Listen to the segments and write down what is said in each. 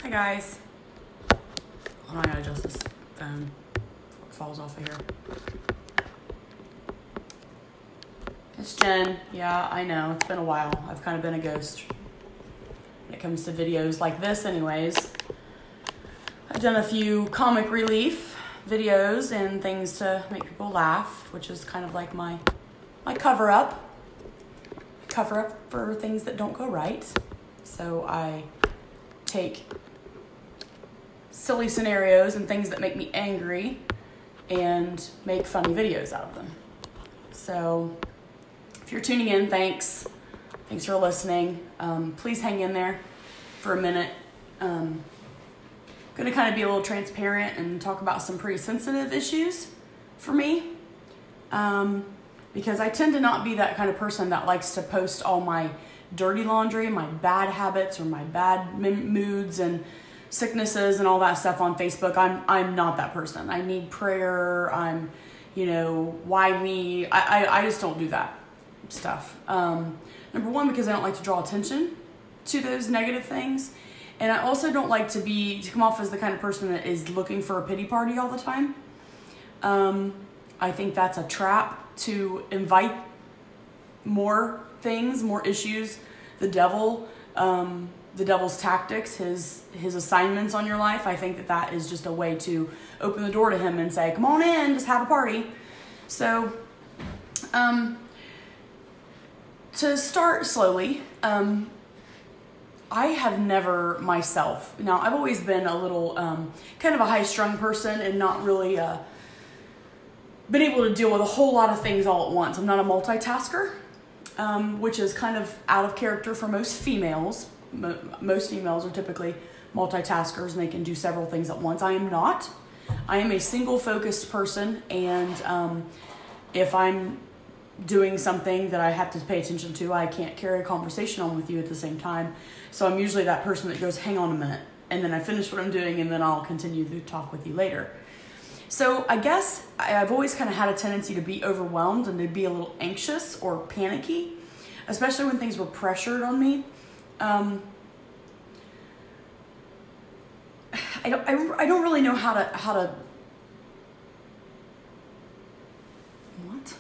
Hi guys. Hold on, I gotta adjust this phone before it falls off of here. It's Jen. Yeah, I know. It's been a while. I've kind of been a ghost when it comes to videos like this anyways. I've done a few comic relief videos and things to make people laugh, which is kind of like my cover-up. Cover-up for things that don't go right. So I take silly scenarios and things that make me angry and make funny videos out of them. So if you're tuning in, thanks. Thanks for listening. Please hang in there for a minute. I'm going to kind of be a little transparent and talk about some pretty sensitive issues for me. Because I tend to not be that kind of person that likes to post all my dirty laundry, my bad habits, or my bad moods and sicknesses and all that stuff on Facebook. I'm not that person. I need prayer. Why me? I just don't do that stuff. Number one, because I don't like to draw attention to those negative things. And I also don't like to come off as the kind of person that is looking for a pity party all the time. I think that's a trap to invite more things, more issues, the devil's tactics, his assignments on your life. I think that is just a way to open the door to him and say, come on in, just have a party. So, to start slowly, I have never myself, now I've always been a little, kind of a high-strung person and not really, been able to deal with a whole lot of things all at once. I'm not a multitasker, which is kind of out of character for most females. Most females are typically multitaskers and they can do several things at once. I am not. I am a single focused person, and if I'm doing something that I have to pay attention to, I can't carry a conversation on with you at the same time. So I'm usually that person that goes, hang on a minute, and then I finish what I'm doing and then I'll continue to talk with you later. So I guess I've always kind of had a tendency to be overwhelmed and to be a little anxious or panicky, especially when things were pressured on me. I don't really know how to what?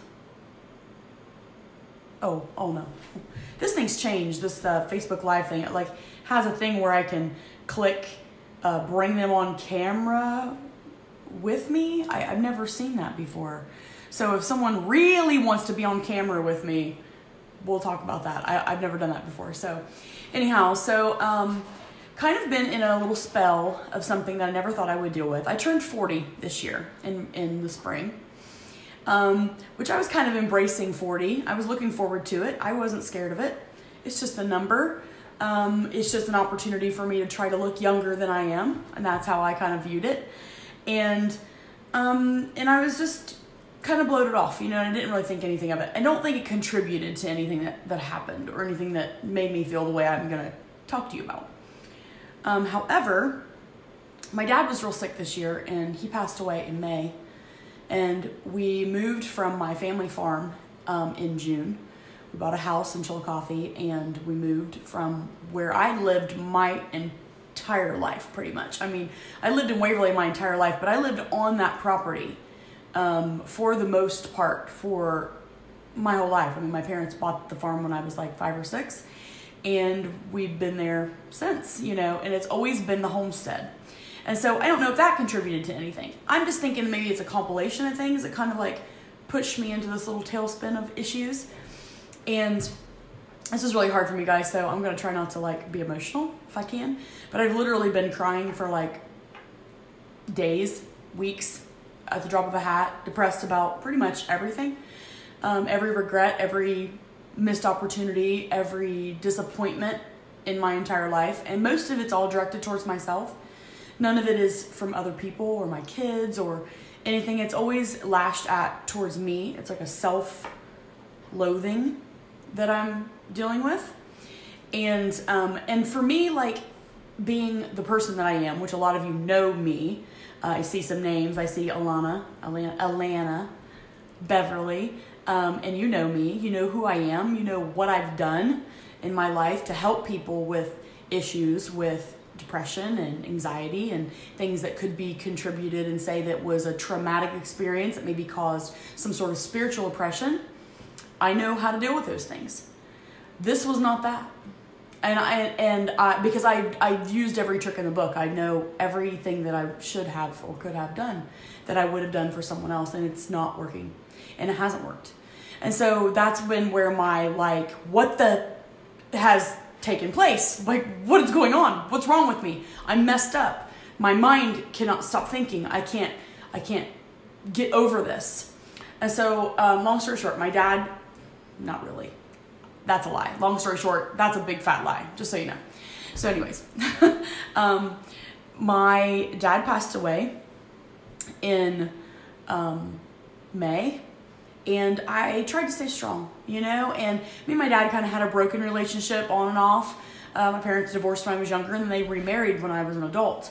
Oh no. This thing's changed. This Facebook Live thing, it has a thing where I can click bring them on camera with me. I've never seen that before. So if someone really wants to be on camera with me, we'll talk about that. I've never done that before. So anyhow, kind of been in a little spell of something that I never thought I would deal with. I turned 40 this year in the spring, which I was kind of embracing 40. I was looking forward to it. I wasn't scared of it. It's just a number. It's just an opportunity for me to try to look younger than I am. And that's how I kind of viewed it. And I was just kind of bloated off, and I didn't really think anything of it. I don't think it contributed to anything that happened or anything that made me feel the way I'm going to talk to you about. However, my dad was real sick this year and he passed away in May, and we moved from my family farm in June. We bought a house in Chillicothe and we moved from where I lived my entire life, pretty much. I mean, I lived in Waverly my entire life, but I lived on that property for the most part for my whole life. I mean, my parents bought the farm when I was like 5 or 6, and we've been there since, and it's always been the homestead. And so I don't know if that contributed to anything. I'm just thinking maybe it's a compilation of things that kind of pushed me into this little tailspin of issues. And this is really hard for me, guys, so I'm going to try not to be emotional if I can. But I've literally been crying for days, weeks, at the drop of a hat, depressed about pretty much everything. Every regret, every missed opportunity, every disappointment in my entire life. And most of it's all directed towards myself. None of it is from other people or my kids or anything. It's always lashed at towards me. It's like a self-loathing that I'm dealing with. And for me, being the person that I am, which a lot of you know me, I see some names. I see Alana, Beverly, and you know me. You know who I am. You know what I've done in my life to help people with issues with depression and anxiety and things that could be contributed and say that was a traumatic experience that maybe caused some sort of spiritual oppression. I know how to deal with those things. This was not that. And I because I used every trick in the book. I know everything that I should have or could have done that I would have done for someone else, and it's not working. And it hasn't worked. And so that's been where my, like, what the has taken place? Like, what is going on? What's wrong with me? I'm messed up. My mind cannot stop thinking. I can't get over this. And so, long story short, my dad, not really. That's a lie. Long story short, that's a big fat lie, just so you know. So anyways, my dad passed away in May. And I tried to stay strong, you know, and me and my dad kind of had a broken relationship on and off. My parents divorced when I was younger, and then they remarried when I was an adult.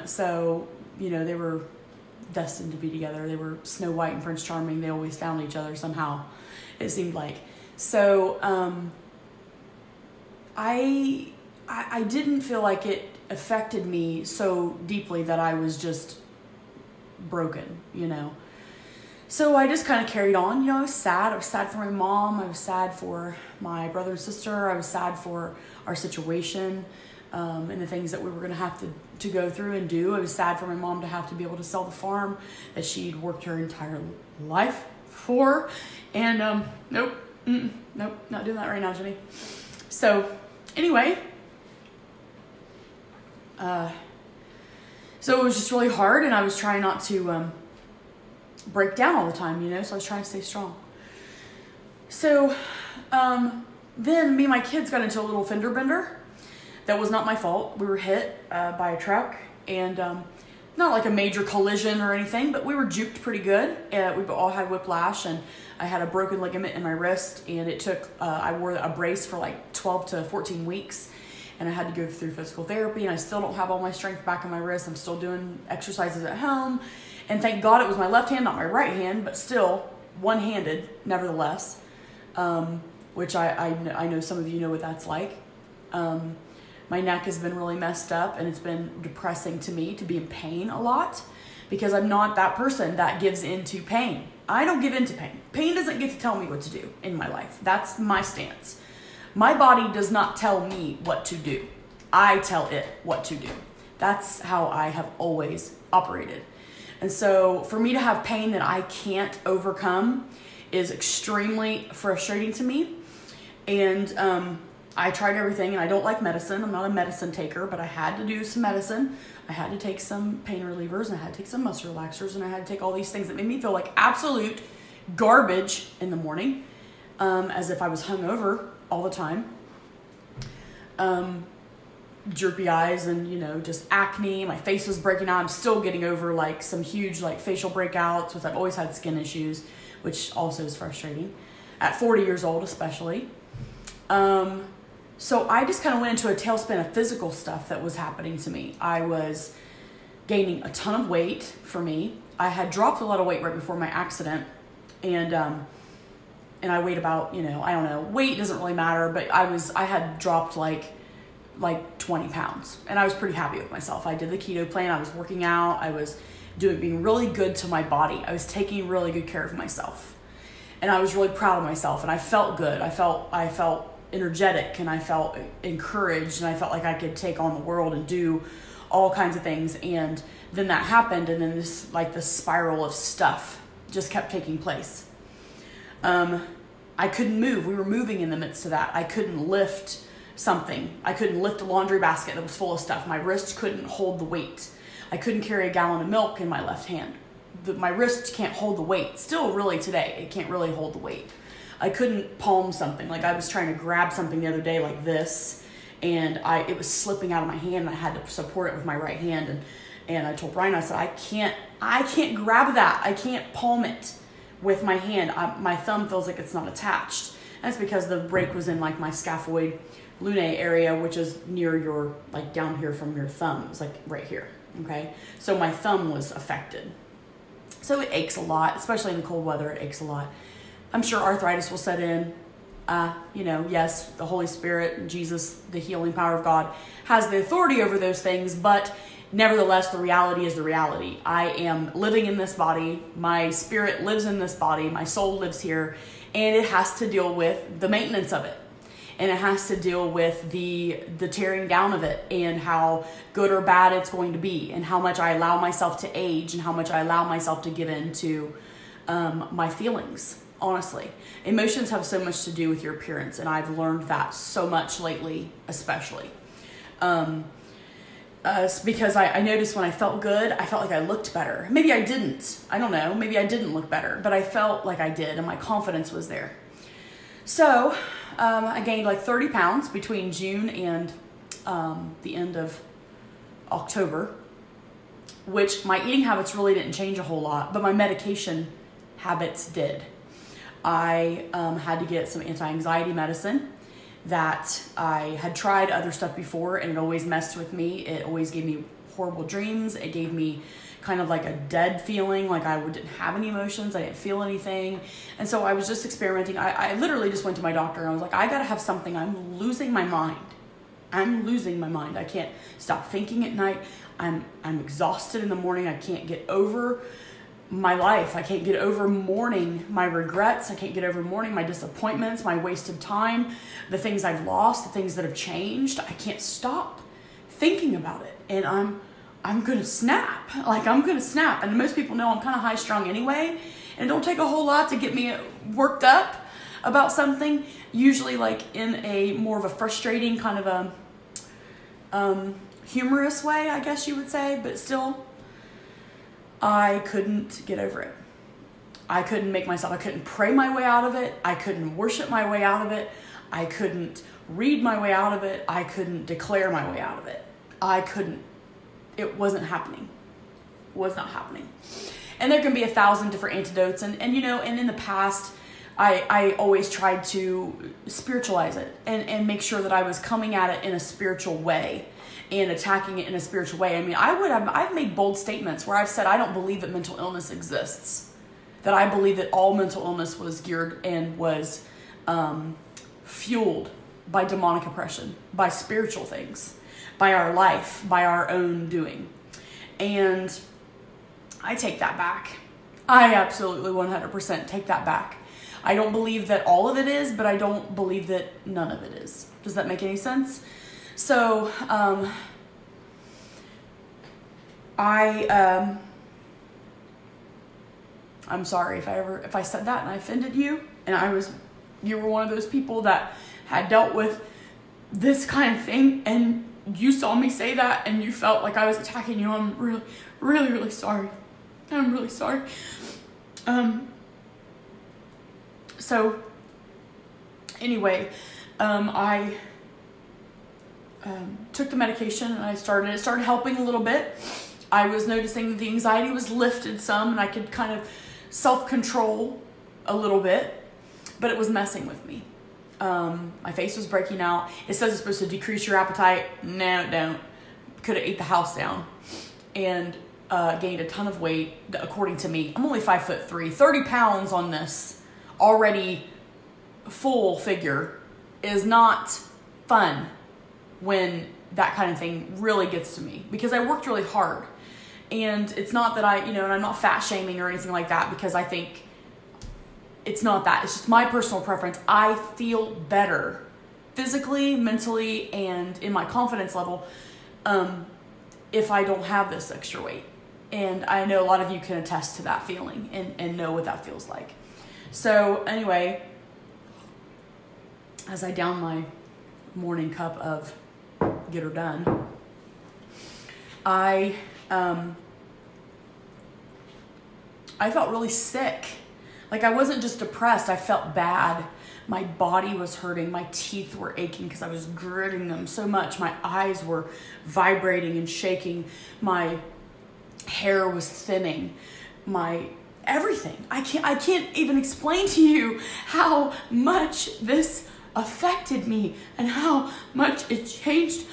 So, you know, they were destined to be together. They were Snow White and Prince Charming. They always found each other somehow, it seemed like. So, I didn't feel like it affected me so deeply that I was just broken, you know. So I just kind of carried on. You know, I was sad. I was sad for my mom. I was sad for my brother and sister. I was sad for our situation and the things that we were going to have to go through and do. I was sad for my mom to have to be able to sell the farm that she'd worked her entire life for. And nope, not doing that right now, Jenny. So anyway, so it was just really hard, and I was trying not to break down all the time, you know, so I was trying to stay strong. So then me and my kids got into a little fender bender. That was not my fault. We were hit by a truck, and not like a major collision or anything, but we were juked pretty good. We all had whiplash, and I had a broken ligament in my wrist, and it took, I wore a brace for like 12 to 14 weeks, and I had to go through physical therapy, and I still don't have all my strength back in my wrist. I'm still doing exercises at home. And thank God it was my left hand, not my right hand, but still one-handed, nevertheless, which I know some of you know what that's like. My neck has been really messed up, and it's been depressing to me to be in pain a lot, because I'm not that person that gives into pain. I don't give into pain. Pain doesn't get to tell me what to do in my life. That's my stance. My body does not tell me what to do. I tell it what to do. That's how I have always operated. And so for me to have pain that I can't overcome is extremely frustrating to me. And I tried everything, and I don't like medicine. I'm not a medicine taker, but I had to do some medicine. I had to take some pain relievers, and I had to take some muscle relaxers, and I had to take all these things that made me feel like absolute garbage in the morning, as if I was hungover all the time. Droopy eyes, and, you know, just acne. My face was breaking out. I'm still getting over like some huge like facial breakouts, which I've always had skin issues, which also is frustrating at 40 years old, especially. So I just kind of went into a tailspin of physical stuff that was happening to me. I was gaining a ton of weight for me. I had dropped a lot of weight right before my accident, and I weighed about, you know, I don't know, weight doesn't really matter, but I had dropped like 20 pounds, and I was pretty happy with myself. I did the keto plan. I was working out. I was being really good to my body. I was taking really good care of myself, and I was really proud of myself, and I felt good. I felt energetic, and I felt encouraged, and I felt like I could take on the world and do all kinds of things. And then that happened, and then this spiral of stuff just kept taking place. I couldn't move. We were moving in the midst of that. I couldn't lift something. I couldn't lift a laundry basket that was full of stuff. My wrist couldn't hold the weight. I couldn't carry a gallon of milk in my left hand. My wrist can't hold the weight. Still, really today, it can't really hold the weight. I couldn't palm something. Like, I was trying to grab something the other day like this, and it was slipping out of my hand, and I had to support it with my right hand. And I told Brian, I said, I can't grab that. I can't palm it with my hand. My thumb feels like it's not attached. That's because the break was in like my scaphoid lunae area, which is near your, like down here from your thumb. It's like right here, okay? So my thumb was affected. So it aches a lot, especially in the cold weather, it aches a lot. I'm sure arthritis will set in. Yes, the Holy Spirit, Jesus, the healing power of God has the authority over those things, but nevertheless, the reality is the reality. I am living in this body. My spirit lives in this body. My soul lives here, and it has to deal with the maintenance of it. And it has to deal with the tearing down of it, and how good or bad it's going to be, and how much I allow myself to age, and how much I allow myself to give in to my feelings. Honestly, emotions have so much to do with your appearance, and I've learned that so much lately, especially. Because I noticed when I felt good, I felt like I looked better. Maybe I didn't. I don't know. Maybe I didn't look better, but I felt like I did, and my confidence was there. So I gained like 30 pounds between June and the end of October, which my eating habits really didn't change a whole lot, but my medication habits did. I had to get some anti-anxiety medicine that I had tried other stuff before, and it always messed with me. It always gave me horrible dreams. It gave me kind of like a dead feeling, like I didn't have any emotions. I didn't feel anything. And so I was just experimenting. I literally just went to my doctor and I was like, I gotta have something. I'm losing my mind. I'm losing my mind. I can't stop thinking at night. I'm exhausted in the morning. I can't get over my life. I can't get over mourning my regrets. I can't get over mourning my disappointments, my wasted time, the things I've lost, the things that have changed. I can't stop thinking about it. And I'm gonna snap. Like, I'm gonna snap. And most people know I'm kind of high strung anyway. And it don't take a whole lot to get me worked up about something. Usually like in a more of a frustrating kind of a humorous way, I guess you would say, but still, I couldn't get over it. I couldn't pray my way out of it. I couldn't worship my way out of it. I couldn't read my way out of it. I couldn't declare my way out of it. It wasn't happening. It was not happening. And there can be 1,000 different antidotes. And in the past, I always tried to spiritualize it and make sure that I was coming at it in a spiritual way and attacking it in a spiritual way. I mean, I've made bold statements where I've said I don't believe that mental illness exists, that I believe that all mental illness was geared and was fueled by demonic oppression, by spiritual things, by our life, by our own doing. And I take that back. I absolutely 100% take that back. I don't believe that all of it is, but I don't believe that none of it is. Does that make any sense? So, I'm sorry if I said that and I offended you, and you were one of those people that had dealt with this kind of thing, and you saw me say that and you felt like I was attacking you. I'm really, really, really sorry. I'm really sorry. So anyway, I took the medication and it started helping a little bit. I was noticing that the anxiety was lifted some and I could kind of self-control a little bit, but it was messing with me. My face was breaking out. It says it's supposed to decrease your appetite. No, it don't. Could have ate the house down and gained a ton of weight, according to me. I'm only 5'3", 30 pounds on this already full figure is not fun when that kind of thing really gets to me, because I worked really hard. And it's not that and I'm not fat shaming or anything like that, because I think it's not that. It's just my personal preference. I feel better physically, mentally, and in my confidence level if I don't have this extra weight. And I know a lot of you can attest to that feeling and know what that feels like. So anyway, as I down my morning cup of Get Her Done, I felt really sick. Like, I wasn't just depressed, I felt bad. My body was hurting, my teeth were aching because I was gritting them so much. My eyes were vibrating and shaking. My hair was thinning. My everything. I can't even explain to you how much this affected me and how much it changed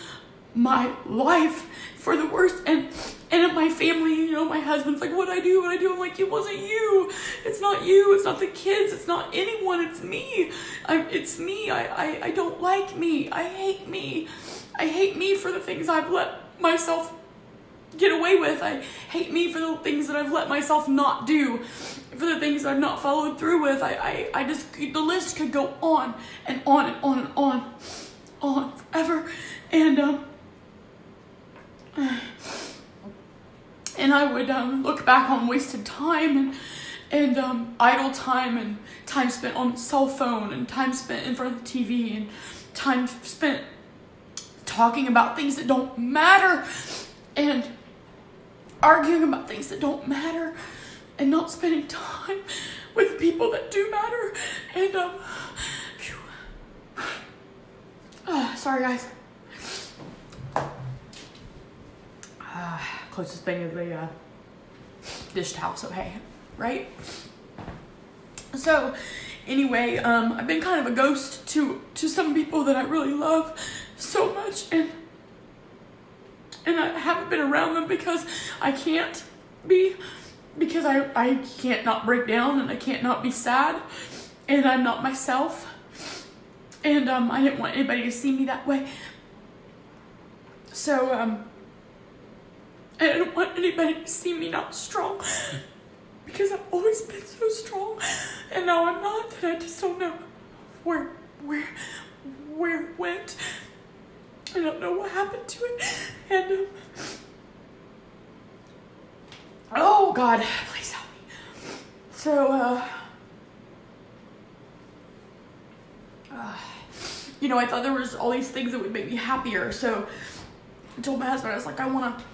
my life for the worst. And in my family, you know, my husband's like, what'd I do? I'm like, it wasn't you. It's not you. It's not the kids. It's not anyone. It's me. It's me. I don't like me. I hate me. I hate me for the things I've let myself get away with. I hate me for the things that I've let myself not do, for the things I've not followed through with. I just, the list could go on and on and on and on forever. And I would look back on wasted time and idle time and time spent on cell phone and time spent in front of the TV and time spent talking about things that don't matter and arguing about things that don't matter and not spending time with people that do matter. And sorry guys. Closest thing is a dish towel, so hey, right? So anyway, I've been kind of a ghost to some people that I really love so much, and I haven't been around them because I can't be, because I can't not break down, and I can't not be sad, and I'm not myself, and I didn't want anybody to see me that way. So I don't want anybody to see me not strong, because I've always been so strong, and now I'm not, and I just don't know where it went. I don't know what happened to it, and oh God, please help me. So you know, I thought there was all these things that would make me happier, so I told my husband, I was like, I want to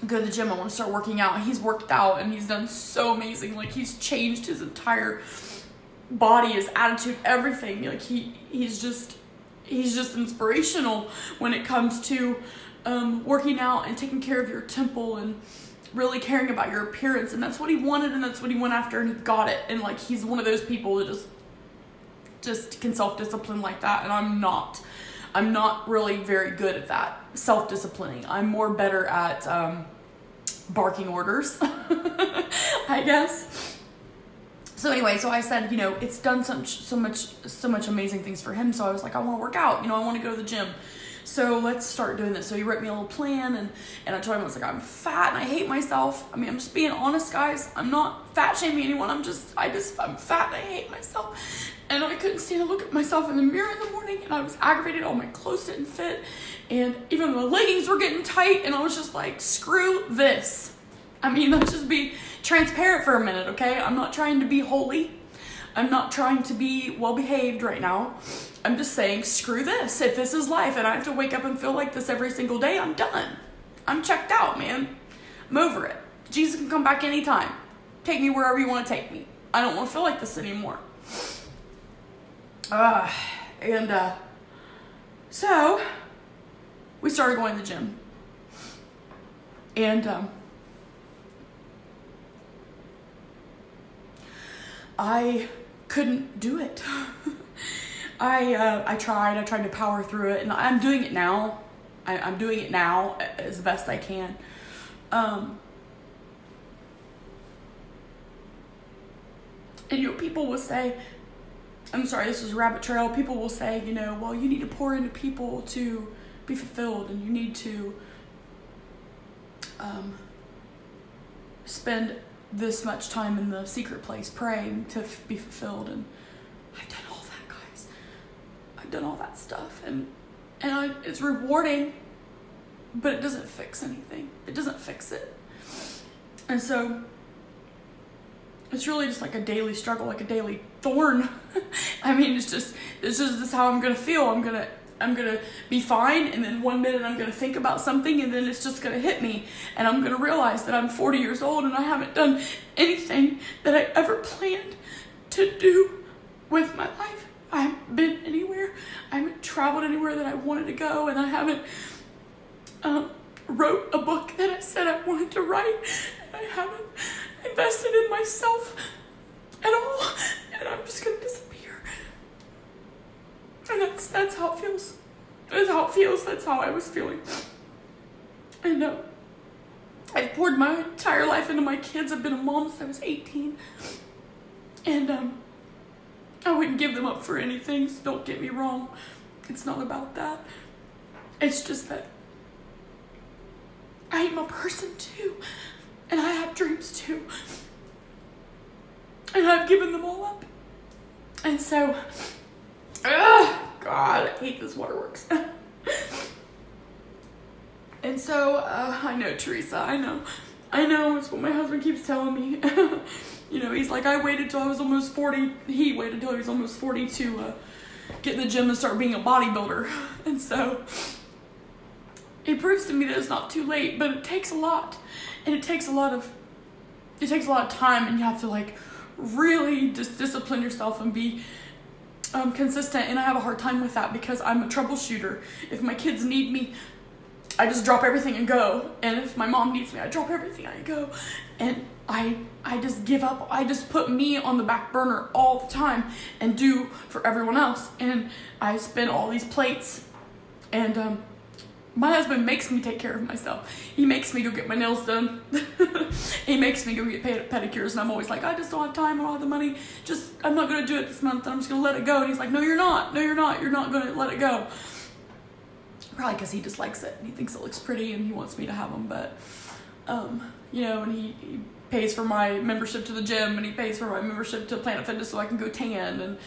go to the gym. I want to start working out. He's worked out and he's done so amazing. Like, he's changed his entire body, his attitude, everything. Like, he's just inspirational when it comes to working out and taking care of your temple and really caring about your appearance. And that's what he wanted, and that's what he went after, and he got it. And like, he's one of those people that just can self-discipline like that, and I'm not really very good at that, self-disciplining. I'm more better at barking orders, I guess. So anyway, so I said, you know, it's done so much amazing things for him. So I was like, I want to work out, you know, I want to go to the gym. So let's start doing this. So he wrote me a little plan, and I told him, I was like, I'm fat and I hate myself. I mean, I'm just being honest, guys. I'm not fat shaming anyone. I'm fat and I hate myself. And I couldn't stand to look at myself in the mirror in the morning, and I was aggravated. All my clothes didn't fit, and even my leggings were getting tight, and I was just like, screw this. I mean, let's just be transparent for a minute, okay? I'm not trying to be holy. I'm not trying to be well-behaved right now. I'm just saying, screw this. If this is life and I have to wake up and feel like this every single day, I'm done. I'm checked out, man. I'm over it. Jesus can come back anytime. Take me wherever you want to take me. I don't want to feel like this anymore. So we started going to the gym, and I couldn't do it. I tried to power through it, and I'm doing it now. I'm doing it now as best I can. And you know, people will say, I'm sorry, this is a rabbit trail. People will say, you know, well, you need to pour into people to be fulfilled, and you need to spend this much time in the secret place praying to be fulfilled. And I've done all that, guys. I've done all that stuff, and it's rewarding, but it doesn't fix anything. It doesn't fix it. And so it's really just like a daily struggle, like a daily thorn. I mean, it's just this is how I'm gonna feel. I'm gonna be fine, and then one minute I'm gonna think about something, and then it's just gonna hit me, and I'm gonna realize that I'm 40 years old and I haven't done anything that I ever planned to do with my life. I haven't been anywhere. I haven't traveled anywhere that I wanted to go, and I haven't wrote a book that I said I wanted to write, and I haven't invested in myself at all, and I'm just gonna disappear. And that's how it feels. That's how it feels. That's how I was feeling. And I've poured my entire life into my kids. I've been a mom since I was 18. And I wouldn't give them up for anything, so don't get me wrong. It's not about that. It's just that I am a person too, and I have dreams too. And I've given them all up. And so, God, I hate this waterworks. And so, I know, Teresa, I know, it's what my husband keeps telling me. You know, he's like, I waited till I was almost 40, he waited till he was almost 40 to get in the gym and start being a bodybuilder. And so, it proves to me that it's not too late, but it takes a lot. And it takes a lot of time, and you have to like really just discipline yourself and be consistent. And I have a hard time with that because I'm a troubleshooter. If my kids need me, I just drop everything and go. And if my mom needs me, I drop everything and I go. And I just give up. I just put me on the back burner all the time and do for everyone else. And I spin all these plates. And my husband makes me take care of myself. He makes me go get my nails done. He makes me go get pedicures. And I'm always like, I just don't have time. I don't have the money. I'm not going to do it this month. And I'm just going to let it go. And he's like, no, you're not. No, you're not. You're not going to let it go. Probably because he just likes it. And he thinks it looks pretty and he wants me to have them. But, you know, and he pays for my membership to the gym, and he pays for my membership to Planet Fitness so I can go tan,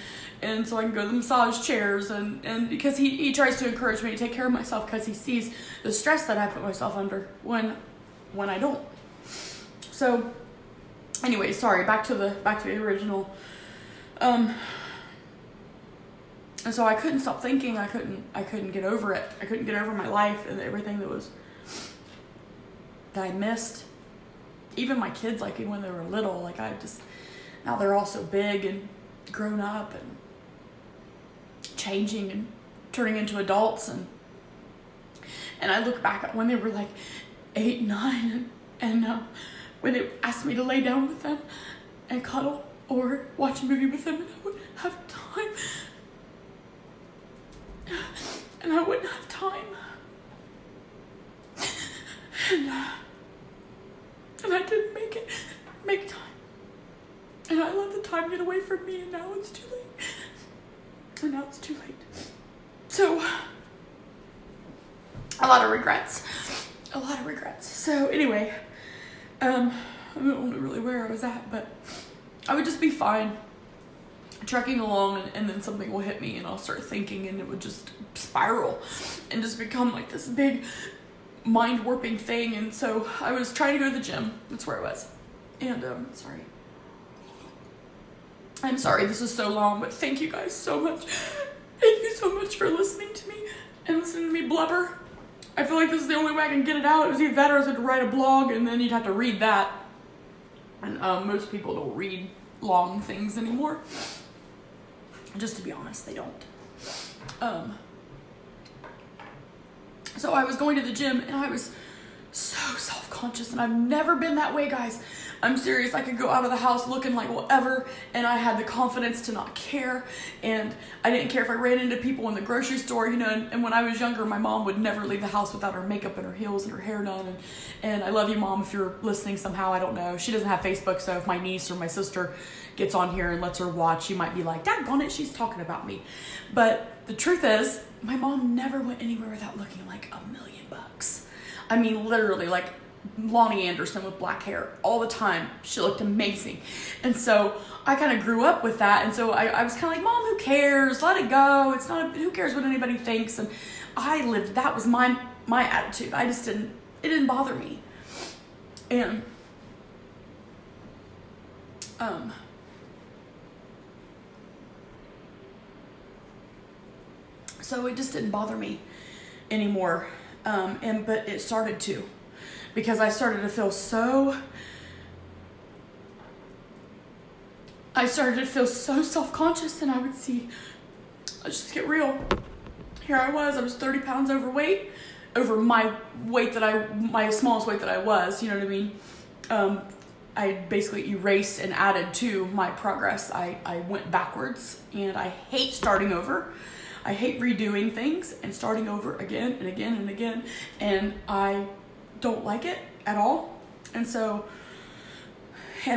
and so I can go to the massage chairs, and because he tries to encourage me to take care of myself because he sees the stress that I put myself under when I don't. So anyway, sorry, back to the original. And so I couldn't stop thinking. I couldn't get over it. I couldn't get over my life and everything that I missed. Even my kids, like when they were little, like now they're all so big and grown up and changing and turning into adults, and I look back at when they were like 8, 9, and when they asked me to lay down with them and cuddle or watch a movie with them, and I wouldn't have time. And I wouldn't have time. And I didn't make time. And I let the time get away from me, and now it's too late. And now it's too late. So, a lot of regrets. So anyway, I don't know really where I was at, but I would just be fine trekking along, and then something will hit me and I'll start thinking, and it would just spiral and just become like this big mind warping thing. And so I was trying to go to the gym. That's where I was. And I'm sorry this is so long, but thank you guys so much. Thank you so much for listening to me and listening to me blubber. I feel like this is the only way I can get it out. It was either that or I was going to write a blog, and then you'd have to read that. And most people don't read long things anymore. Just to be honest, they don't. So I was going to the gym, and I was so self-conscious, and I've never been that way, guys. I'm serious. I could go out of the house looking like whatever, and I had the confidence to not care, and I didn't care if I ran into people in the grocery store, you know. And when I was younger, my mom would never leave the house without her makeup and her heels and her hair done, and I love you, Mom, if you're listening somehow. I don't know. She doesn't have Facebook, so if my niece or my sister gets on here and lets her watch, she might be like, daggone it, she's talking about me. But the truth is, my mom never went anywhere without looking like $1 million. I mean, literally, like Lonnie Anderson with black hair all the time. She looked amazing. And so I kind of grew up with that. And so I was kind of like, Mom, who cares? Let it go. It's not, who cares what anybody thinks? And I lived, that was my attitude. It didn't bother me. And, so it just didn't bother me anymore. But it started to, because I started to feel so self-conscious, and I would see, let's just get real. Here I was 30 pounds overweight, over my smallest weight that I was, you know what I mean? I basically erased and added to my progress. I went backwards, and I hate starting over. I hate redoing things and starting over again and again and again. And I don't like it at all. And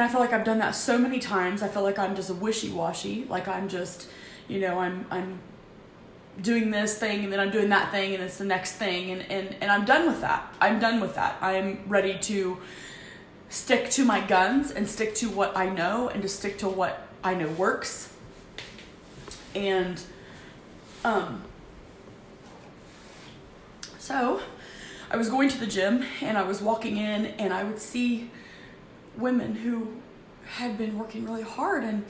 I feel like I've done that so many times. I feel like I'm just wishy-washy. Like I'm just, I'm doing this thing and then I'm doing that thing and it's the next thing. And I'm done with that. I'm done with that. I'm ready to stick to my guns and stick to what I know and to stick to what I know works. And so I was going to the gym and I was walking in and I would see women who had been working really hard and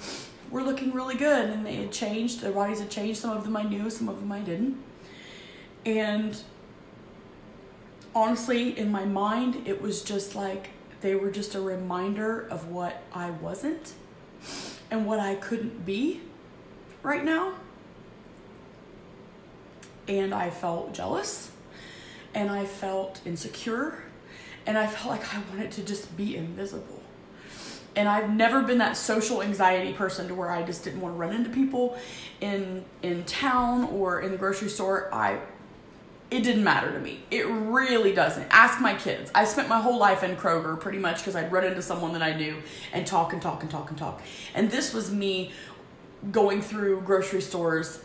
were looking really good, and they had changed, their bodies had changed. Some of them I knew, some of them I didn't. And honestly, in my mind, it was just like they were just a reminder of what I wasn't and what I couldn't be right now. And I felt jealous and I felt insecure and I felt like I wanted to just be invisible. And I've never been that social anxiety person to where I just didn't want to run into people in town or in the grocery store. It didn't matter to me. It really doesn't. Ask my kids. I spent my whole life in Kroger pretty much because I'd run into someone that I knew and talk and talk and talk and talk. And this was me going through grocery stores,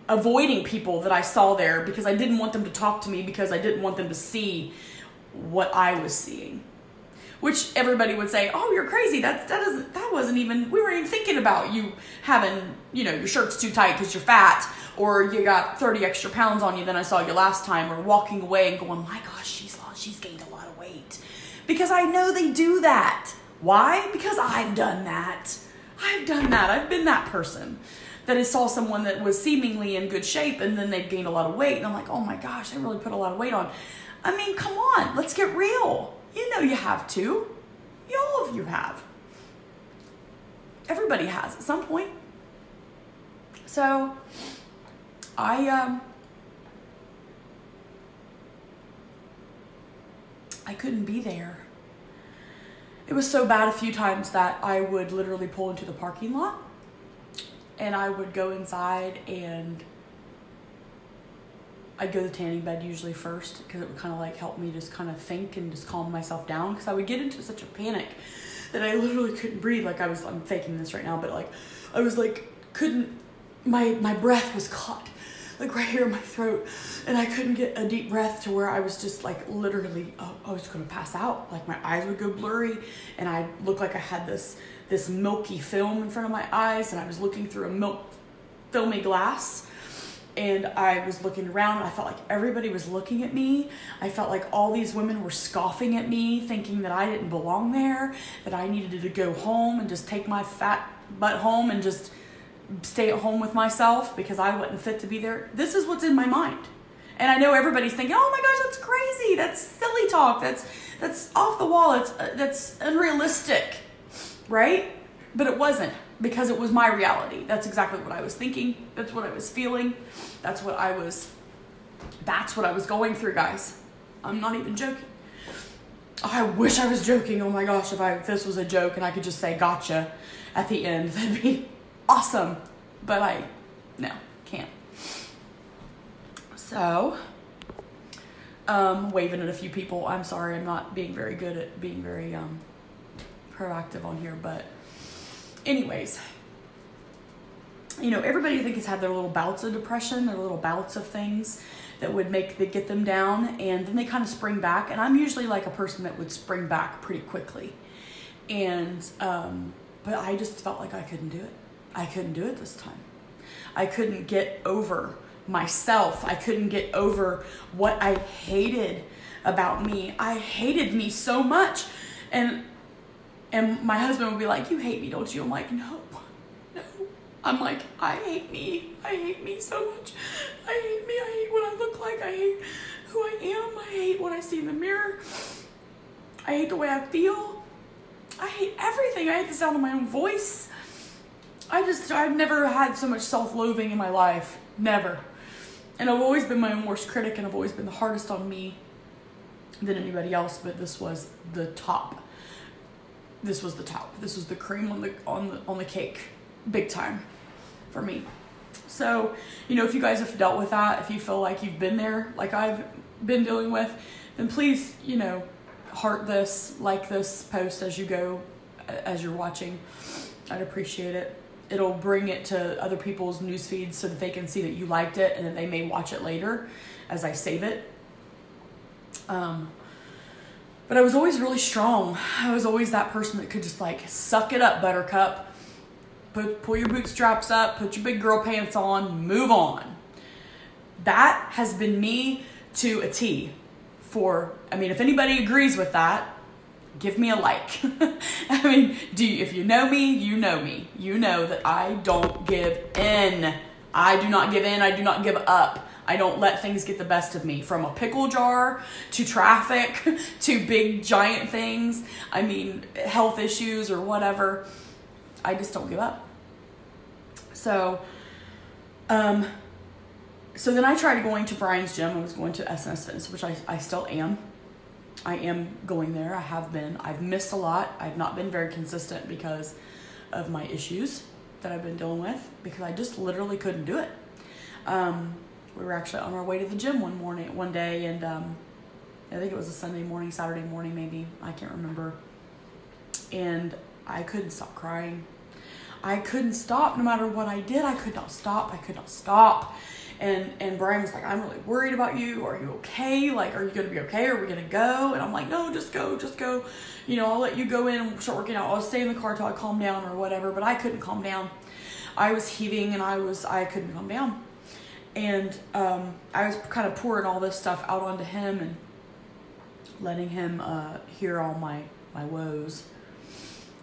avoiding people that I saw there because I didn't want them to talk to me, because I didn't want them to see what I was seeing. Which everybody would say, "Oh, you're crazy. That wasn't even, we weren't even thinking about you having, your shirt's too tight because you're fat, or you got 30 extra pounds on you than I saw you last time," or walking away and going, "My gosh, she's gained a lot of weight." Because I know they do that. Why? Because I've done that. I've been that person that I saw someone that was seemingly in good shape and then they'd gained a lot of weight. And I'm like, oh my gosh, they really put a lot of weight on. I mean, come on, let's get real. You have to. All of you have. Everybody has at some point. So I couldn't be there. It was so bad a few times that I would literally pull into the parking lot and I would go inside and I'd go to the tanning bed usually first because it would kind of like help me just kind of think and just calm myself down, because I would get into such a panic that I literally couldn't breathe. Like I'm faking this right now, but like I was like my breath was caught like right here in my throat and I couldn't get a deep breath to where I was just like literally, I was gonna pass out. Like my eyes would go blurry and I looked like I had this milky film in front of my eyes, and I was looking through a filmy glass. And I was looking around and I felt like everybody was looking at me. I felt like all these women were scoffing at me, thinking that I didn't belong there, that I needed to go home and just take my fat butt home and just stay at home with myself because I wasn't fit to be there. This is what's in my mind. And I know everybody's thinking, oh my gosh, that's crazy. That's silly talk. That's off the wall. That's unrealistic, right? But it wasn't, because it was my reality. That's exactly what I was thinking. That's what I was feeling. That's what I was going through, guys. I'm not even joking. I wish I was joking. Oh my gosh, if this was a joke and I could just say gotcha at the end, that'd be awesome. But no, can't. So, waving at a few people. I'm sorry, I'm not being very good at being very proactive on here, but anyways, everybody I think has had their little bouts of depression, their little bouts of things that would get them down, and then they kind of spring back. And I'm usually like a person that would spring back pretty quickly. And, but I just felt like I couldn't do it. I couldn't do it this time. I couldn't get over myself. I couldn't get over what I hated about me. I hated me so much. And my husband would be like, you hate me, don't you? I'm like, no. I'm like, I hate me. I hate me so much. I hate me. I hate what I look like. I hate who I am. I hate what I see in the mirror. I hate the way I feel. I hate everything. I hate the sound of my own voice. I've never had so much self-loathing in my life. Never. And I've always been my own worst critic, and I've always been the hardest on me than anybody else, but this was the top. This was the top. This was the cream on the cake. Big time for me. So, if you guys have dealt with that, if you feel like you've been there like I've been dealing with, then please, you know, heart this, like this post as you go, as you're watching. I'd appreciate it. It'll bring it to other people's news feeds so that they can see that you liked it, and then they may watch it later as I save it. But I was always really strong. I was always that person that could just like, suck it up, buttercup. Pull your bootstraps up, put your big girl pants on, move on. That has been me to a T if anybody agrees with that, give me a like. I mean, if you know me, you know me. You know that I don't give in. I do not give in. I do not give up. I don't let things get the best of me. From a pickle jar to traffic to big giant things. I mean, health issues or whatever. I just don't give up. So then I tried going to Brian's gym. I was going to SNS Fitness, which I still am. I am going there. I have been. I've missed a lot. I've not been very consistent because of my issues that I've been dealing with, because I just literally couldn't do it. We were actually on our way to the gym one day, and I think it was a Sunday morning, Saturday morning maybe. I can't remember. And I couldn't stop crying. I couldn't stop no matter what I did. I could not stop. And Brian was like, I'm really worried about you. Are you okay? Like, are you going to be okay? Are we going to go? And I'm like, no, just go. You know, I'll let you go in and start working out. I'll stay in the car till I calm down or whatever. But I couldn't calm down. I was heaving and I couldn't calm down. And I was kind of pouring all this stuff out onto him and letting him hear all my woes.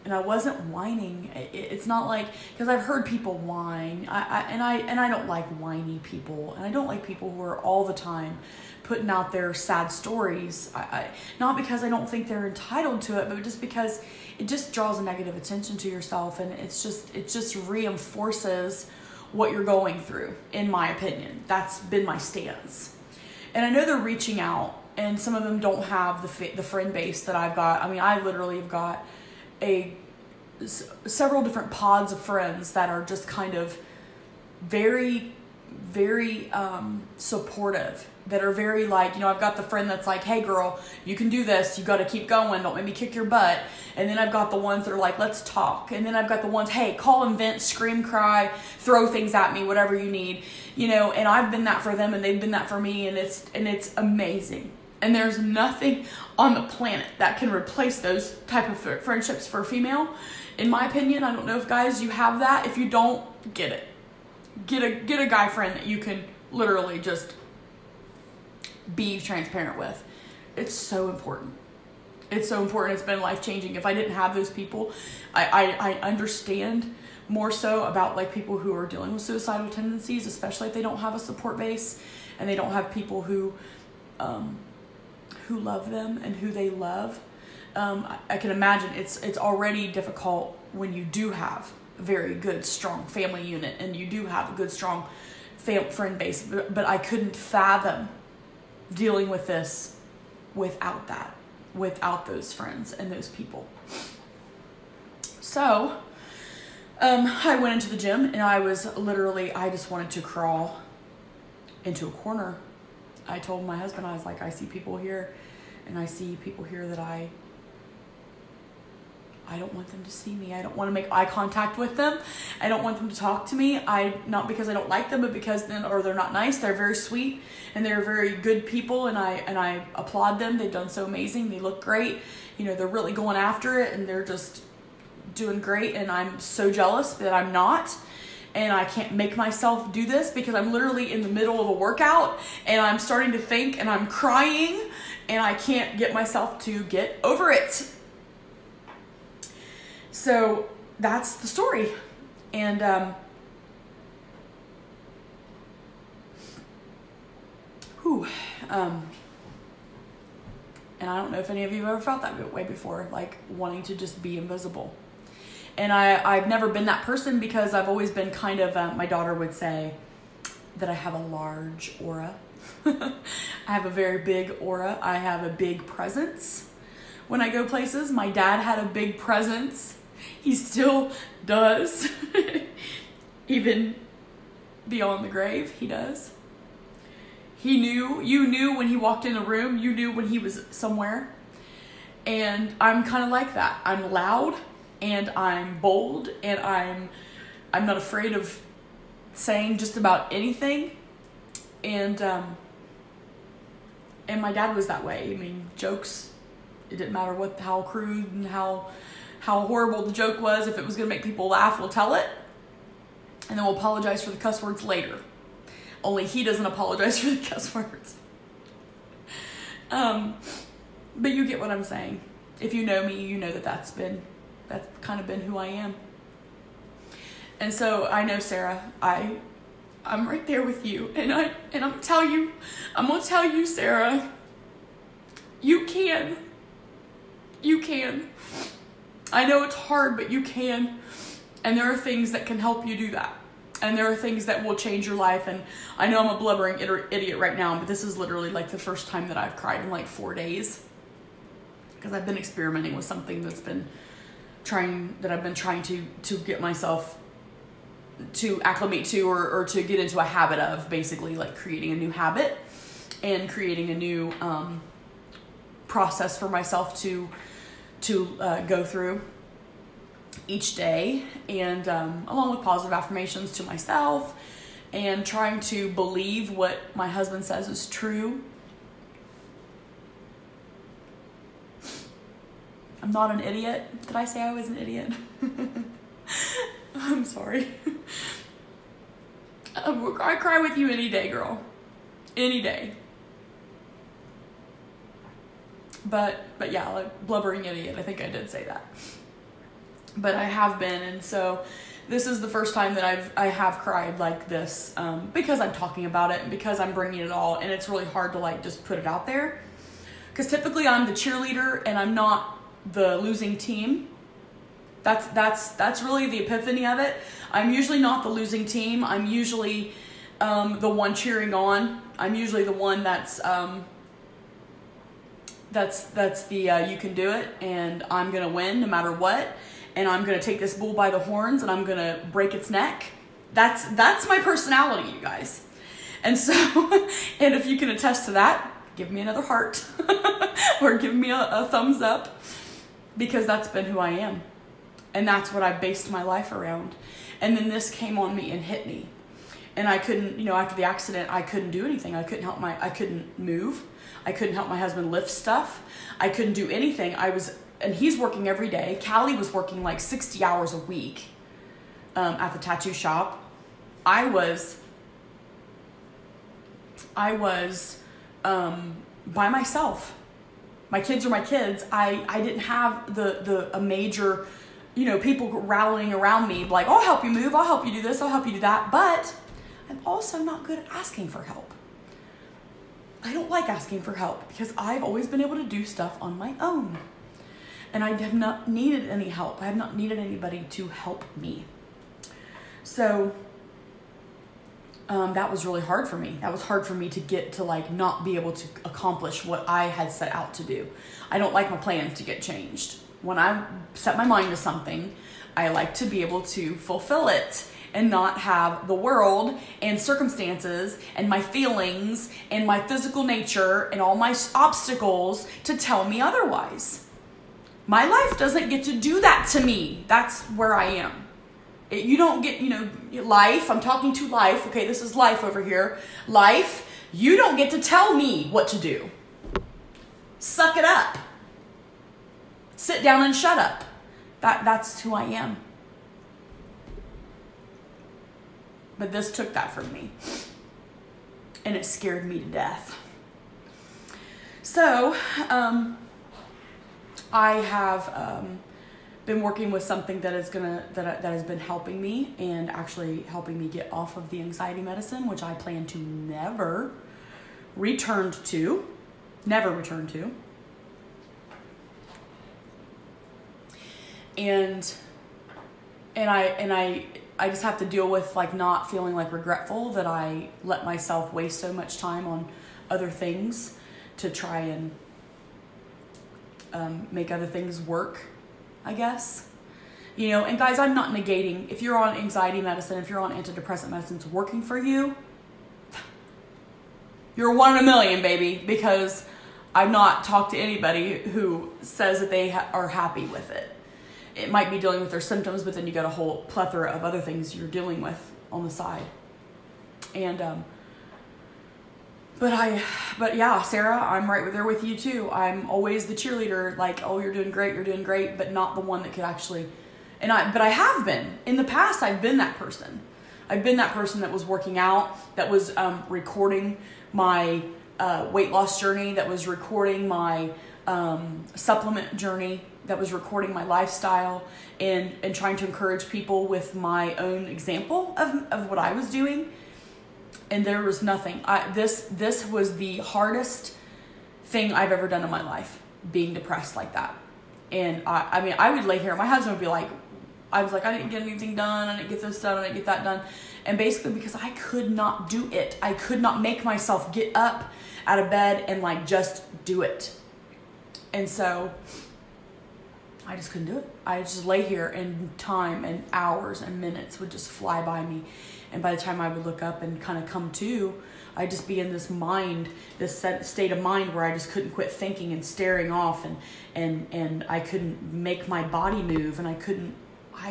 And I wasn't whining. It's not like, because I've heard people whine. I don't like whiny people, and I don't like people who are all the time putting out their sad stories. Not because I don't think they're entitled to it, but just because it just draws a negative attention to yourself, and it just reinforces what you're going through. In my opinion, that's been my stance. And I know they're reaching out, and some of them don't have the friend base that I've got. I mean, I literally have got several different pods of friends that are just kind of very, very supportive, that are very like, you know, I've got the friend that's like, hey girl, you can do this, you got to keep going, don't make me kick your butt. And then I've got the ones that are like, let's talk. And then I've got the ones, hey, call and vent, scream, cry, throw things at me, whatever you need, you know. And I've been that for them, and they've been that for me, and it's amazing. And there's nothing on the planet that can replace those type of friendships for a female. In my opinion, I don't know if guys, you have that. If you don't, get it. Get a guy friend that you can literally just be transparent with. It's so important. It's so important. It's been life-changing. If I didn't have those people, I understand more so about like people who are dealing with suicidal tendencies, especially if they don't have a support base and they don't have people who love them and who they love. I can imagine it's already difficult when you do have a very good, strong family unit and you do have a good, strong friend base. But I couldn't fathom dealing with this without that, without those friends and those people. So I went into the gym, and I just wanted to crawl into a corner. I told my husband, I was like, I see people here, and I see people here that I don't want them to see me. I don't want to make eye contact with them. I don't want them to talk to me. Not because I don't like them, but because they're not nice. They're very sweet, and they're very good people, and I applaud them. They've done so amazing. They look great. You know, they're really going after it, and they're just doing great, and I'm so jealous that I'm not. And I can't make myself do this because I'm literally in the middle of a workout and I'm starting to think and I'm crying and I can't get myself to get over it. So that's the story. And and I don't know if any of you have ever felt that way before, like wanting to just be invisible. And I've never been that person because I've always been kind of, my daughter would say that I have a large aura. I have a very big aura. I have a big presence when I go places. My dad had a big presence. He still does. Even beyond the grave, he does. You knew when he walked in a room, you knew when he was somewhere. And I'm kind of like that. I'm loud and I'm bold and I'm not afraid of saying just about anything. And my dad was that way. I mean, jokes, it didn't matter how crude and how horrible the joke was. If it was going to make people laugh, we'll tell it. And then we'll apologize for the cuss words later. Only he doesn't apologize for the cuss words. But you get what I'm saying. If you know me, you know that's kind of been who I am. And so I know, Sarah, I'm right there with you. And I'm gonna tell you, Sarah, you can. You can. I know it's hard, but you can. And there are things that can help you do that. And there are things that will change your life. And I know I'm a blubbering idiot right now, but this is literally like the first time that I've cried in like 4 days. Because I've been experimenting with something that I've been trying to get myself to acclimate to or to get into a habit of, basically like creating a new habit and creating a new process for myself to go through each day, and along with positive affirmations to myself and trying to believe what my husband says is true. I'm not an idiot. Did I say I was an idiot? I'm sorry. I cry with you any day, girl. Any day. But yeah, like blubbering idiot. I think I did say that. But I have been, and so this is the first time that I have cried like this, because I'm talking about it and because I'm bringing it all, and it's really hard to like just put it out there. Because typically I'm the cheerleader and I'm not the losing team. That's really the epiphany of it. I'm usually not the losing team. I'm usually the one cheering on. I'm usually the one that's the you can do it, and I'm gonna win no matter what, and I'm gonna take this bull by the horns and I'm gonna break its neck. That's my personality, you guys. And so, and if you can attest to that, give me another heart or give me a thumbs up, because that's been who I am. And that's what I based my life around. And then this came on me and hit me. And I couldn't, after the accident, I couldn't do anything. I couldn't move. I couldn't help my husband lift stuff. I couldn't do anything. And he's working every day. Callie was working like 60 hours a week at the tattoo shop. I was by myself. My kids are my kids. I didn't have a major, people rallying around me like, I'll help you move, I'll help you do this, I'll help you do that. But I'm also not good at asking for help. I don't like asking for help because I've always been able to do stuff on my own. And I have not needed any help. I have not needed anybody to help me. So that was really hard for me. That was hard for me to get to like not be able to accomplish what I had set out to do. I don't like my plans to get changed. When I set my mind to something, I like to be able to fulfill it and not have the world and circumstances and my feelings and my physical nature and all my obstacles to tell me otherwise. My life doesn't get to do that to me. That's where I am. You don't get, life, I'm talking to life. Okay, this is life over here. Life, you don't get to tell me what to do. Suck it up. Sit down and shut up. That's who I am. But this took that from me. And it scared me to death. So, I have been working with something that has been helping me and actually helping me get off of the anxiety medicine, which I plan to never return to. And I just have to deal with like not feeling like regretful that I let myself waste so much time on other things to try and make other things work, I guess. And guys, I'm not negating, if you're on anxiety medicine, if you're on antidepressant medicine, it's working for you, You're 1 in a million, baby, because I've not talked to anybody who says that they are happy with it. It might be dealing with their symptoms, but then you got a whole plethora of other things you're dealing with on the side. And, but yeah, Sarah, I'm right there with you too. I'm always the cheerleader, like, oh, you're doing great, but not the one that could actually, but I have been. In the past, I've been that person. I've been that person that was working out, that was recording my weight loss journey, that was recording my supplement journey, that was recording my lifestyle, and trying to encourage people with my own example of what I was doing. And there was nothing. This was the hardest thing I've ever done in my life, being depressed like that. And I mean, I would lay here, my husband would be like, I was like, I didn't get anything done, I didn't get this done, I didn't get that done. And basically because I could not do it. I could not make myself get up out of bed and like just do it. And so I just couldn't do it. I just lay here, and time and hours and minutes would just fly by me. And by the time I would look up and kind of come to, I'd just be in this state of mind where I just couldn't quit thinking and staring off, and I couldn't make my body move, and I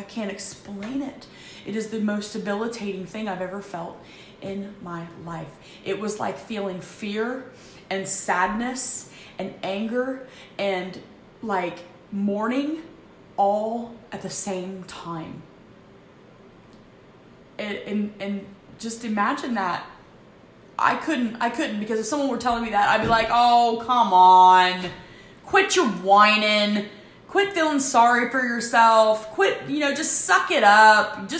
can't explain it. It is the most debilitating thing I've ever felt in my life. It was like feeling fear and sadness and anger and like mourning all at the same time. And just imagine that. I couldn't, because if someone were telling me that, I'd be like, oh, come on, quit your whining, quit feeling sorry for yourself, quit, just suck it up.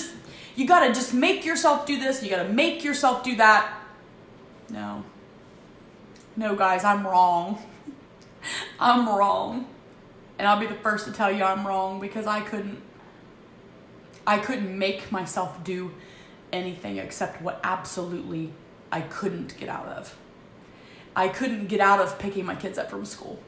You gotta just make yourself do this, you gotta make yourself do that. No, guys, I'm wrong. I'm wrong. And I'll be the first to tell you I'm wrong, because I couldn't make myself do anything except what absolutely I couldn't get out of. I couldn't get out of picking my kids up from school.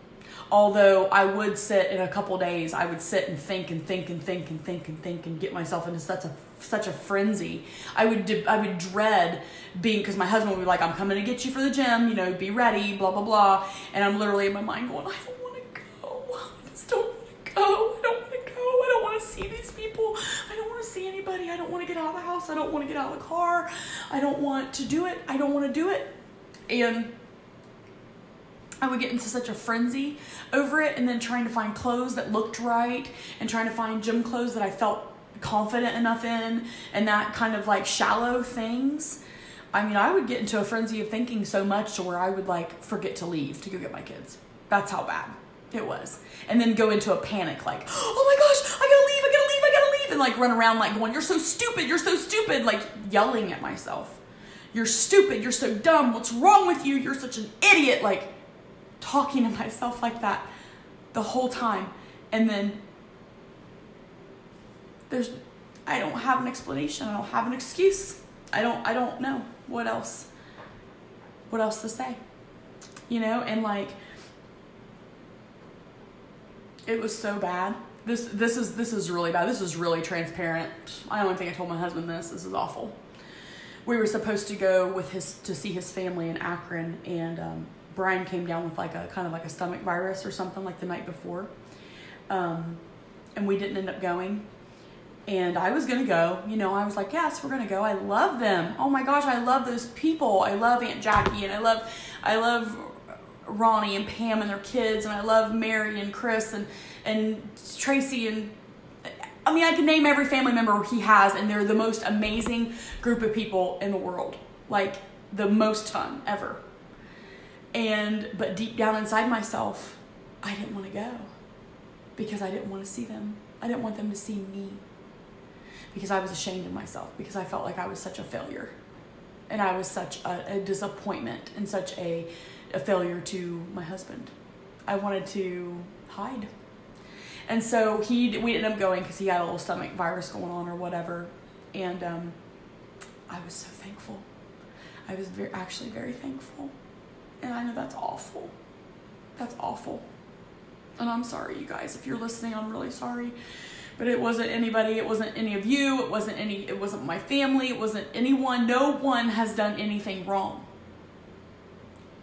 Although I would sit in a couple days, I would sit and think and get myself into such a frenzy. I would dread being, because my husband would be like, I'm coming to get you for the gym, be ready, blah, blah, blah. And I'm literally in my mind going, I don't want to go. I just don't want to go. I don't want to go. I don't want to see these people. I don't want to see anybody. I don't want to get out of the house. I don't want to get out of the car. I don't want to do it. I don't want to do it. And I would get into such a frenzy over it, and then trying to find clothes that looked right, and trying to find gym clothes that I felt confident enough in, and that kind of like shallow things. I mean, I would get into a frenzy of thinking so much to where I would like forget to leave to go get my kids. That's how bad it was. And then go into a panic like, oh my gosh, I gotta leave, and like run around like going, you're so stupid, like yelling at myself. You're stupid, you're so dumb, what's wrong with you? You're such an idiot, like talking to myself like that the whole time. And then I don't have an explanation. I don't have an excuse. I don't know what else to say, and like, it was so bad. This is really bad. This is really transparent. I don't think I told my husband this. This is awful. We were supposed to go to see his family in Akron, and Brian came down with like a kind of like a stomach virus or something like the night before. And we didn't end up going. And I was going to go, I was like, yes, we're going to go. I love them. Oh my gosh, I love those people. I love Aunt Jackie, and I love Ronnie and Pam and their kids, and I love Mary and Chris and Tracy, and I mean, I can name every family member he has, and they're the most amazing group of people in the world. Like the most fun ever. But deep down inside myself, I didn't want to go, because I didn't want to see them. I didn't want them to see me, because I was ashamed of myself, because I felt like I was such a failure, and I was such a disappointment and such a failure to my husband. I wanted to hide. And so we ended up going because he had a little stomach virus going on or whatever. And I was so thankful. I was actually very thankful. And I know that's awful. That's awful. And I'm sorry, you guys. If you're listening, I'm really sorry. But it wasn't anybody. It wasn't any of you. It wasn't my family. It wasn't anyone. No one has done anything wrong.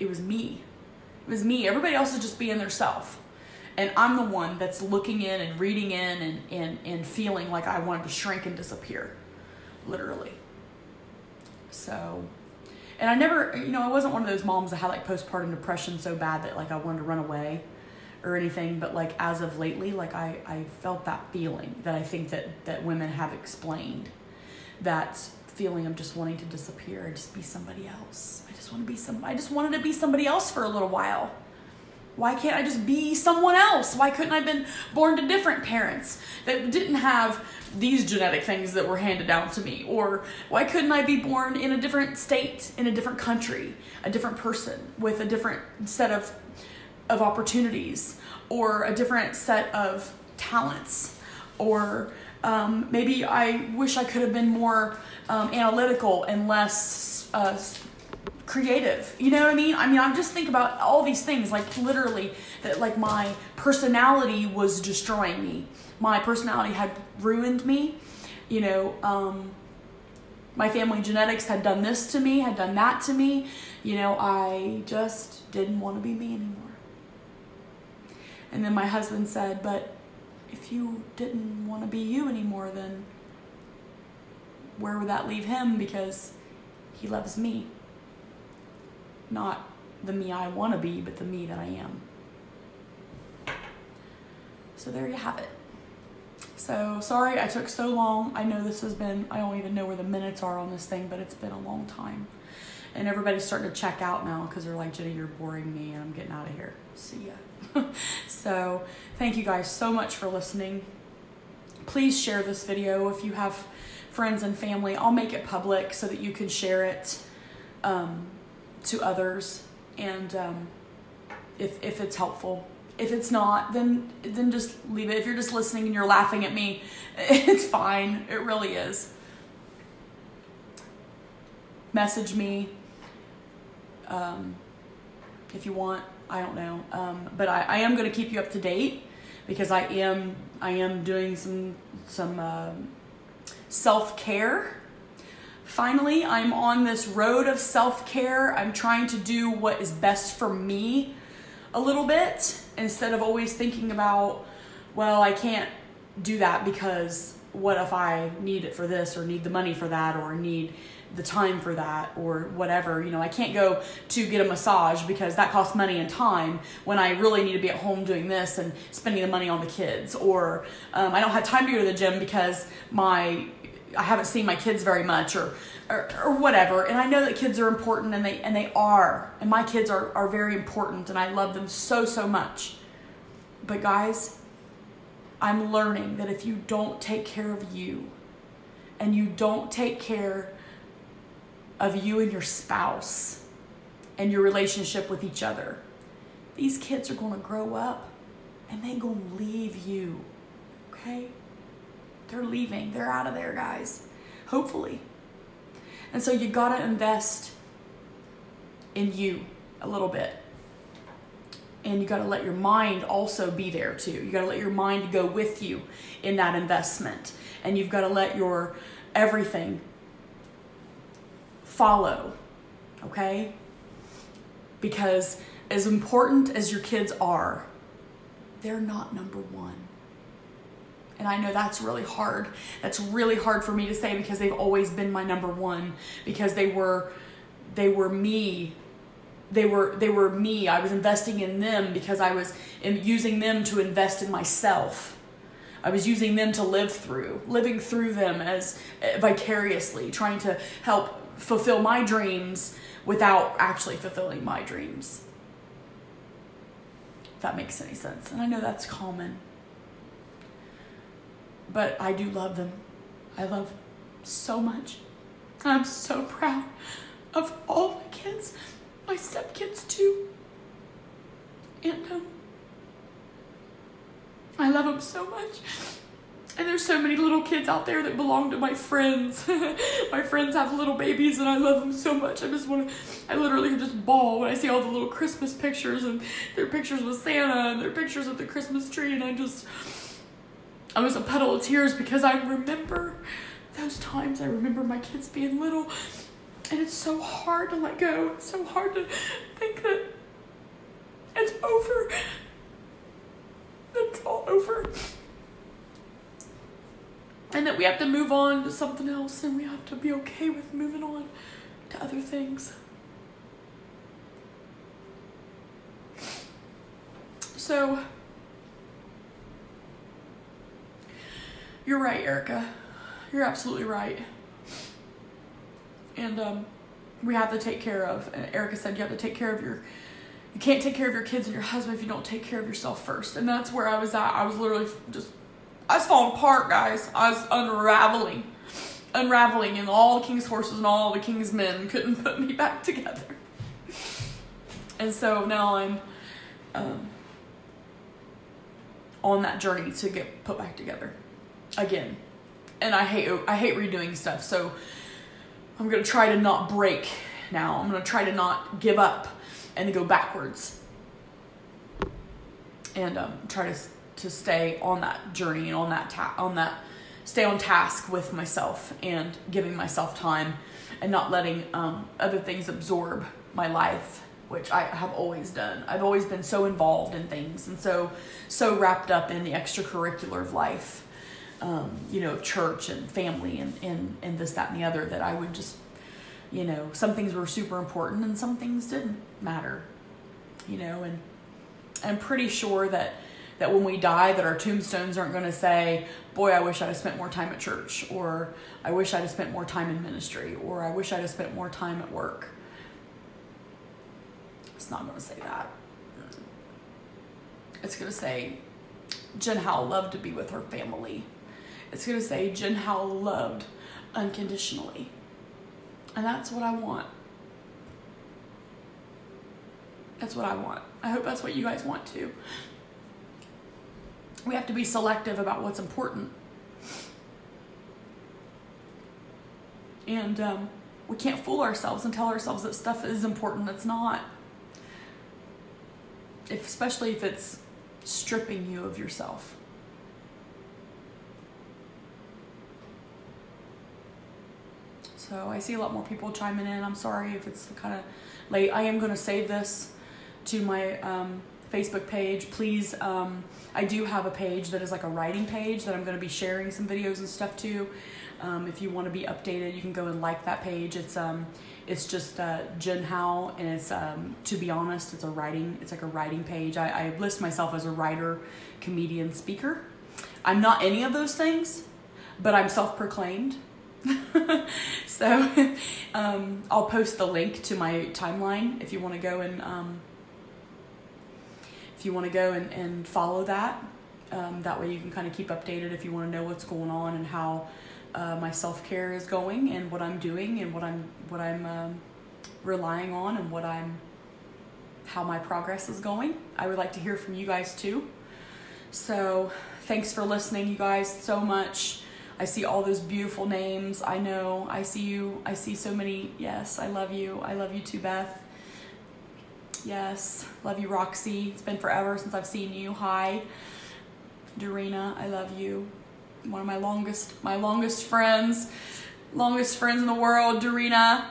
it was me. It was me. Everybody else is just being their self. And I'm the one that's looking in and reading in and feeling like I wanted to shrink and disappear. Literally. So, and I never, I wasn't one of those moms that had like postpartum depression so bad that like I wanted to run away or anything. But like as of lately, like I felt that feeling that I think that women have explained. That feeling of just wanting to disappear and just be somebody else. I just wanted to be somebody else for a little while. Why can't I just be someone else? Why couldn't I have been born to different parents that didn't have these genetic things that were handed down to me? Or why couldn't I be born in a different state, in a different country, a different person with a different set of opportunities, or a different set of talents? Or maybe I wish I could have been more analytical and less creative. You know what I mean? I just think about all these things, like literally that like my personality was destroying me. My personality had ruined me. My family genetics had done this to me, had done that to me. I just didn't want to be me anymore. And then my husband said, but if you didn't want to be you anymore, then where would that leave him? Because he loves me. Not the me I want to be, but the me that I am. So there you have it. So sorry I took so long. I know this has been, I don't even know where the minutes are on this thing, but it's been a long time. And everybody's starting to check out now because they're like, Jenny, you're boring me and I'm getting out of here. See ya. So thank you guys so much for listening. Please share this video if you have friends and family. I'll make it public so that you can share it to others. And if it's helpful. If it's not, then just leave it. If you're just listening and you're laughing at me, it's fine. It really is. Message me if you want. I don't know. But I am going to keep you up to date because I am doing some self-care. Finally, I'm on this road of self-care. I'm trying to do what is best for me a little bit instead of always thinking about, well, I can't do that because what if I need it for this or need the money for that or need the time for that or whatever. I can't go to get a massage because that costs money and time when I really need to be at home doing this and spending the money on the kids. Or I don't have time to go to the gym because I haven't seen my kids very much or whatever. And I know that kids are important and they are. And my kids are very important and I love them so, so much. But guys, I'm learning that if you don't take care of you and you don't take care of you and your spouse and your relationship with each other, these kids are going to grow up and they're going to leave you. Okay? They're leaving. They're out of there, guys. Hopefully. And so you got to invest in you a little bit. And you got to let your mind also be there too. You got to let your mind go with you in that investment. And you've got to let your everything follow. Okay? Because as important as your kids are, they're not number one. And I know that's really hard. That's really hard for me to say because they've always been my number one. Because they were me. They were me. I was investing in them because I was using them to invest in myself. I was using them to living through them as vicariously, trying to help fulfill my dreams without actually fulfilling my dreams. If that makes any sense. And I know that's common. But I do love them. I love them so much. I'm so proud of all my kids, my stepkids too. And I love them so much. And there's so many little kids out there that belong to my friends. My friends have little babies and I love them so much. I literally just bawl when I see all the little Christmas pictures and their pictures with Santa and their pictures of the Christmas tree. And I was a puddle of tears because I remember those times. I remember my kids being little And it's so hard to let go. It's so hard to think that it's over. That it's all over. And that we have to move on to something else, and we have to be okay with moving on to other things. So, you're right, Erica. You're absolutely right. And we have to take care of, and Erica said you have to take care of you can't take care of your kids and your husband if you don't take care of yourself first. And that's where I was at. I was literally I was falling apart, guys. I was unraveling, and all the king's horses and all the king's men couldn't put me back together. And so now I'm on that journey to get put back together again. And I hate redoing stuff, so I'm gonna try to not break now. I'm gonna try to not give up and to go backwards, and try to stay on that journey and stay on task with myself and giving myself time and not letting other things absorb my life, which I have always done. I've always been so involved in things and so wrapped up in the extracurricular of life, church and family and this, that, and the other, that I would just, some things were super important and some things didn't matter, and I'm pretty sure that when we die, that our tombstones aren't going to say, boy, I wish I'd have spent more time at church, or I wish I'd have spent more time in ministry, or I wish I'd have spent more time at work. It's not going to say that. It's going to say, Jen Howell loved to be with her family. It's going to say, Jen Howell loved unconditionally. And that's what I want. That's what I want. I hope that's what you guys want too. We have to be selective about what's important. And we can't fool ourselves and tell ourselves that stuff is important. It's not. Especially if it's stripping you of yourself. So I see a lot more people chiming in. I'm sorry if it's kind of late. I am going to save this to my Facebook page. Please, I do have a page that is like a writing page that I'm going to be sharing some videos and stuff to. If you want to be updated, you can go and like that page. It's just Jen Howell, and it's to be honest, it's like a writing page. I list myself as a writer, comedian, speaker. I'm not any of those things, but I'm self-proclaimed. So I'll post the link to my timeline if you want to go and follow that. That way you can kind of keep updated if you want to know what's going on and how my self-care is going and what I'm doing and what I'm relying on and how my progress is going. I would like to hear from you guys too. So thanks for listening, you guys, so much. I see all those beautiful names. I know. I see you. I see so many. Yes, I love you. I love you too, Beth. Yes, love you, Roxy. It's been forever since I've seen you. Hi, Dorina. I love you. One of my longest friends in the world, Dorina.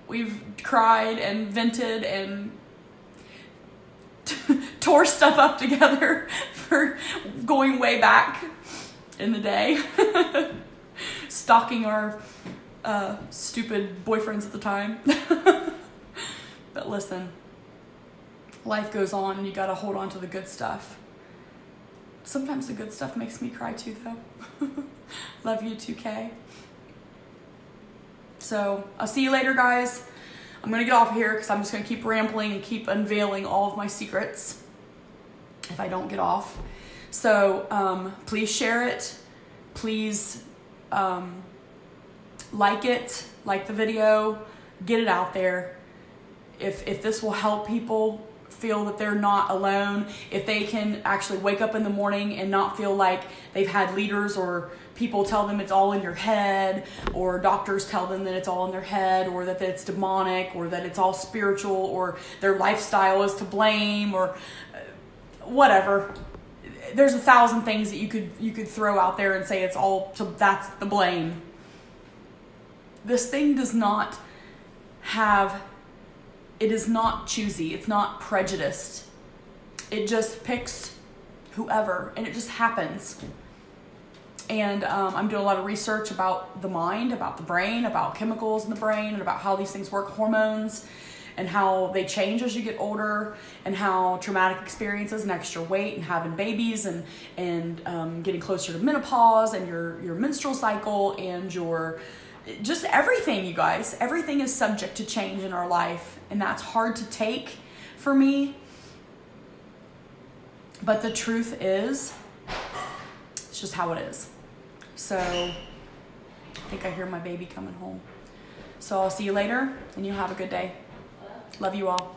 We've cried and vented and tore stuff up together for going way back in the day. Stalking our stupid boyfriends at the time. But listen, life goes on and you gotta hold on to the good stuff. Sometimes the good stuff makes me cry too, though. Love you, 2K. So I'll see you later, guys. I'm gonna get off of here because I'm just gonna keep rambling and keep unveiling all of my secrets if I don't get off. So please share it. Please like it, like the video, get it out there. If this will help people feel that they're not alone, if they can actually wake up in the morning and not feel like they've had leaders or people tell them it's all in your head, or doctors tell them that it's all in their head, or that it's demonic, or that it's all spiritual, or their lifestyle is to blame, or whatever. There's 1,000 things that you could throw out there and say it's all that's the blame. This thing does not it is not choosy. It's not prejudiced. It just picks whoever, and it just happens. And I'm doing a lot of research about the mind, about the brain, about chemicals in the brain, and about how these things work, hormones, and how they change as you get older, and how traumatic experiences and extra weight and having babies and getting closer to menopause and your menstrual cycle and your just everything, you guys. Everything is subject to change in our life, and that's hard to take for me. But the truth is, it's just how it is. So I think I hear my baby coming home. So I'll see you later, and you have a good day. Love you all.